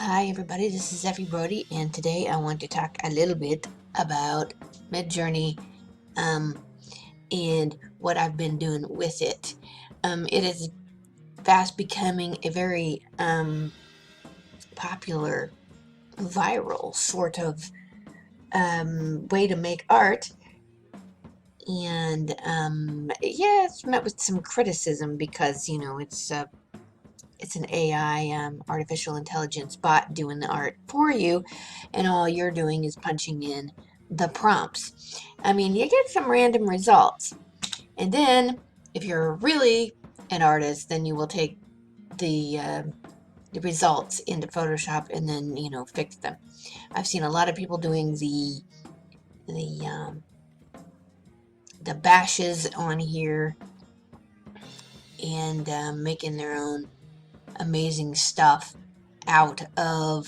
Hi everybody, this is Effie Brody, and today I want to talk a little bit about MidJourney and what I've been doing with it. It is fast becoming a very popular, viral sort of way to make art, and yeah, it's met with some criticism because it's an AI, artificial intelligence bot doing the art for you, and all you're doing is punching in the prompts. I mean, you get some random results, and then if you're really an artist, then you will take the results into Photoshop and then fix them. I've seen a lot of people doing the um, the bashes on here and making their own amazing stuff out of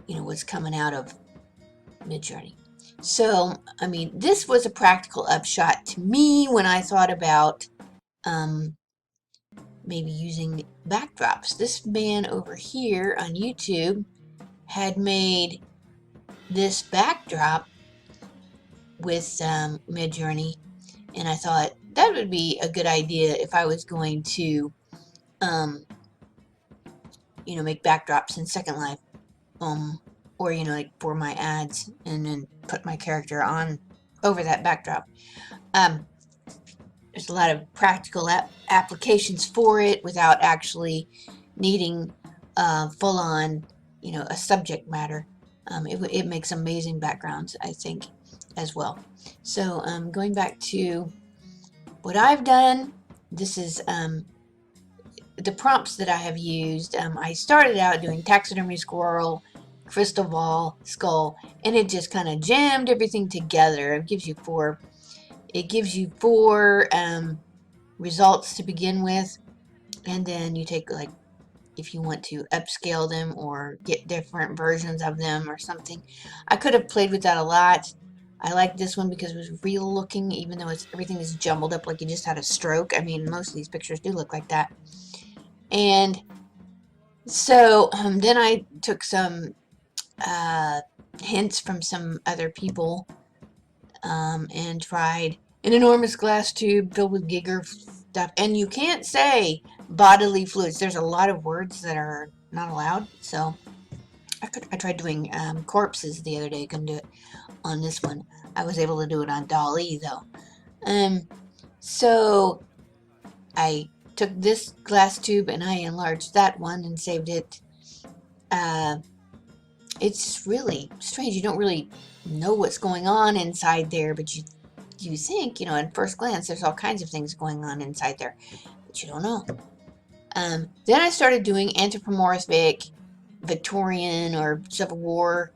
what's coming out of MidJourney. So I mean, this was a practical upshot to me when I thought about maybe using backdrops. This man over here on YouTube had made this backdrop with MidJourney, and I thought that would be a good idea if I was going to make backdrops in Second Life, or like for my ads, and then put my character on over that backdrop. There's a lot of practical applications for it without actually needing full on a subject matter. It makes amazing backgrounds, I think, as well. So going back to what I've done, this is the prompts that I have used. I started out doing taxidermy squirrel, crystal ball, skull, and it just kind of jammed everything together. It gives you four results to begin with, and then you take, like, if you want to upscale them or get different versions of them or something. I could have played with that a lot. I like this one because it was real looking, even though everything is jumbled up like you just had a stroke. I mean, most of these pictures do look like that. And so then I took some hints from some other people and tried an enormous glass tube filled with Giger stuff. And you can't say bodily fluids. There's a lot of words that are not allowed. So I tried doing corpses the other day. Couldn't do it on this one. I was able to do it on Dall-E though. So I took this glass tube and I enlarged that one and saved it. It's really strange. You don't really know what's going on inside there, but you think, at first glance, there's all kinds of things going on inside there, but you don't know. Then I started doing anthropomorphic Victorian or Civil War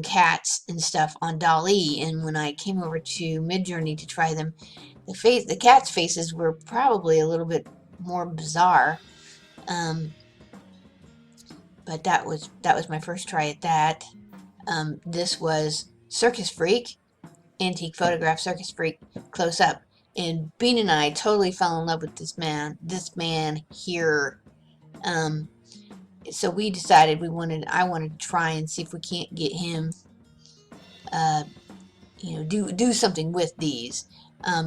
cats and stuff on Dall-E, and when I came over to MidJourney to try them, the cats' faces were probably a little bit more bizarre. But that was my first try at that. This was Circus Freak, Antique Photograph Circus Freak, close up. And Bean and I totally fell in love with this man here. So we decided I wanted to try and see if we can't get him, do something with these.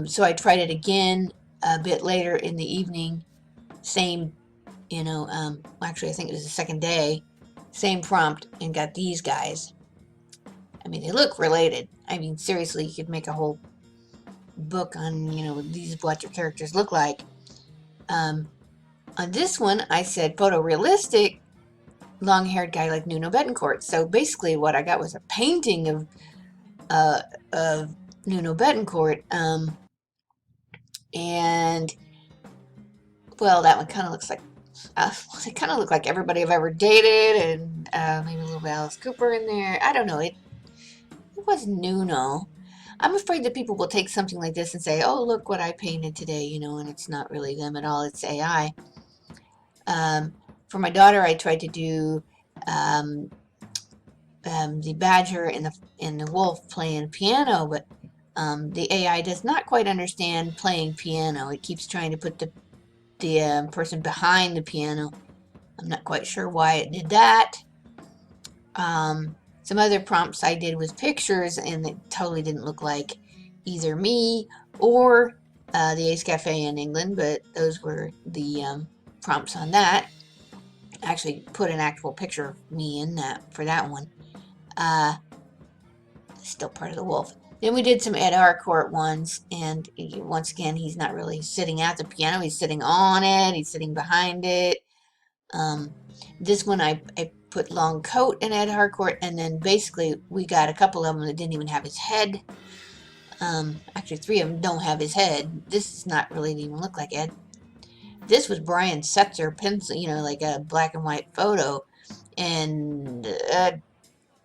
So I tried it again a bit later in the evening. Same, actually I think it was the second day. Same prompt, and got these guys. I mean, they look related. I mean, seriously, you could make a whole book on, these what your characters look like. On this one, I said photorealistic, long-haired guy like Nuno Betancourt. So basically, what I got was a painting of Nuno Betancourt, and well, that one kind of looks like. They kind of look like everybody I've ever dated, and maybe a little bit Alice Cooper in there. I don't know. It was Nuno. I'm afraid that people will take something like this and say, "Oh, look what I painted today," and it's not really them at all. It's AI. For my daughter, I tried to do the badger and the wolf playing piano, but the AI does not quite understand playing piano. It keeps trying to put the person behind the piano. I'm not quite sure why it did that. Some other prompts I did with pictures, and it totally didn't look like either me or the Ace Cafe in England, but those were the prompts on that. I actually put an actual picture of me in that for that one. Uh, Still part of the wolf. Then we did some Ed Harcourt ones, and once again, he's not really sitting at the piano. He's sitting on it. He's sitting behind it. Um, this one I put long coat in Ed Harcourt, and then basically we got a couple of them that didn't even have his head. Actually, three of them don't have his head. This is not really even look like Ed. This was Brian Setzer pencil, like a black and white photo, and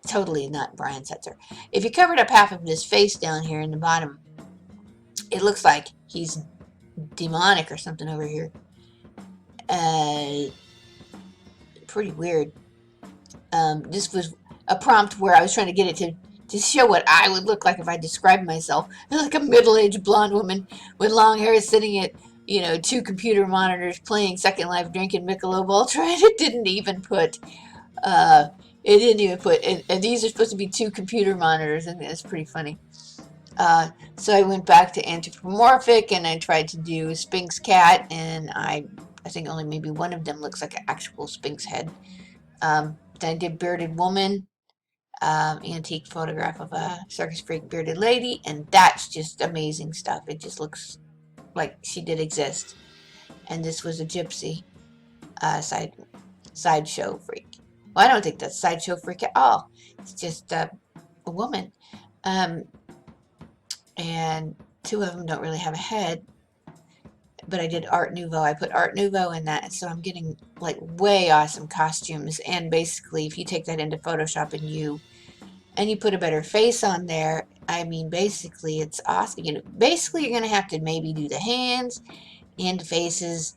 totally not Brian Setzer. If you covered up half of his face down here in the bottom, it looks like he's demonic or something over here. Pretty weird. This was a prompt where I was trying to get it to show what I would look like if I described myself. Like a middle-aged blonde woman with long hair sitting at, two computer monitors playing Second Life, drinking Michelob Ultra, and it didn't even put, and these are supposed to be two computer monitors, and it's pretty funny. So I went back to anthropomorphic, and I tried to do Sphinx cat, and I think only maybe one of them looks like an actual Sphinx head. Then I did bearded woman, antique photograph of a circus freak bearded lady, and that's just amazing stuff. It just looks like she did exist. And this was a gypsy sideshow freak. Well, I don't think that's sideshow freak at all. It's just a woman. And two of them don't really have a head. But I did Art Nouveau. I put Art Nouveau in that, so I'm getting like way awesome costumes. And basically, if you take that into Photoshop and you put a better face on there, I mean, basically, it's awesome. Basically, you're gonna have to maybe do the hands and faces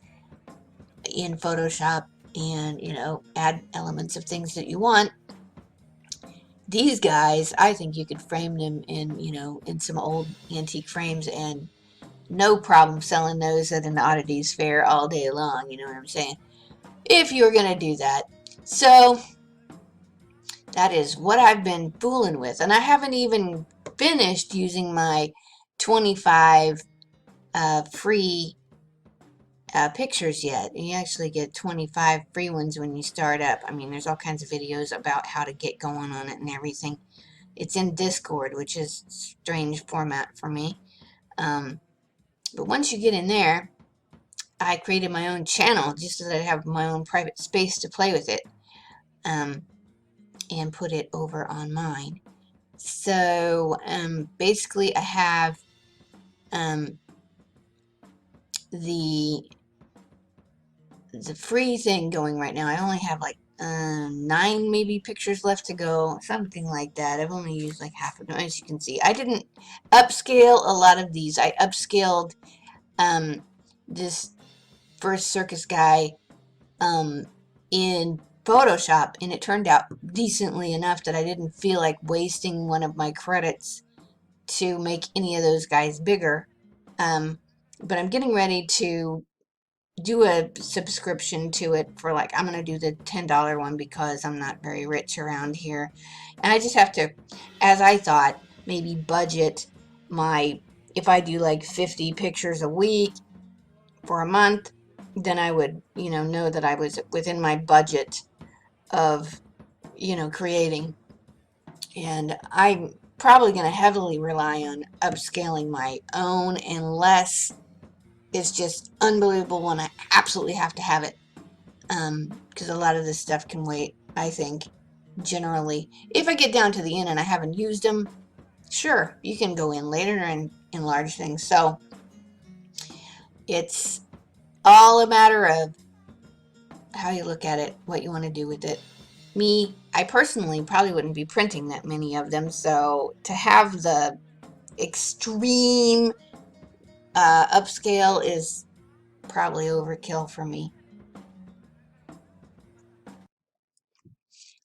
in Photoshop, and add elements of things that you want. These guys, I think you could frame them in some old antique frames, and no problem selling those at an oddities fair all day long, you know what I'm saying? If you're going to do that. So that is what I've been fooling with. And I haven't even finished using my 25 free pictures yet. You actually get 25 free ones when you start up. I mean, there's all kinds of videos about how to get going on it and everything. It's in Discord, which is a strange format for me. But once you get in there, I created my own channel just so that I have my own private space to play with it, and put it over on mine. So basically I have the free thing going right now. I only have like 9 maybe pictures left to go, something like that. I've only used like half of them, as you can see. I didn't upscale a lot of these. I upscaled this first circus guy in Photoshop, and it turned out decently enough that I didn't feel like wasting one of my credits to make any of those guys bigger. But I'm getting ready to do a subscription to it for, like, I'm going to do the $10 one because I'm not very rich around here. And I just have to, as I thought, maybe budget my, if I do like 50 pictures a week for a month, then I would, know that I was within my budget of, creating. And I'm probably going to heavily rely on upscaling my own unless it's just unbelievable and I absolutely have to have it. Because a lot of this stuff can wait, I think, generally. If I get down to the end and I haven't used them, sure, you can go in later and enlarge things. So it's all a matter of how you look at it, what you want to do with it. Me, I personally probably wouldn't be printing that many of them, so to have the extreme upscale is probably overkill for me.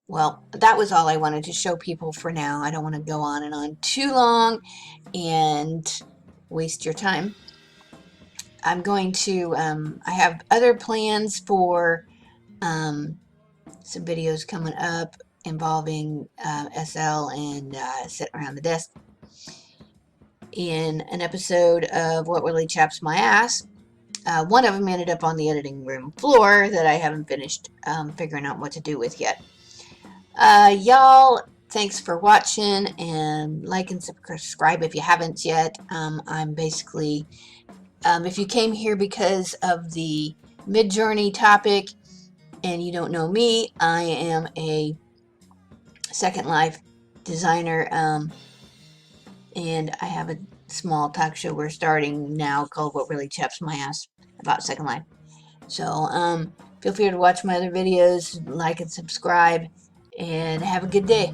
Well, that was all I wanted to show people for now. I don't want to go on and on too long and waste your time. I'm going to, I have other plans for some videos coming up. involving SL and sitting around the desk. In an episode of What Really Chaps My Ass, one of them ended up on the editing room floor that I haven't finished figuring out what to do with yet. Y'all, thanks for watching, and like and subscribe if you haven't yet. I'm basically, if you came here because of the MidJourney topic and you don't know me, I am a Second Life designer, and I have a small talk show we're starting now called What Really Chaps My Ass about Second Life. So feel free to watch my other videos, like and subscribe, and have a good day.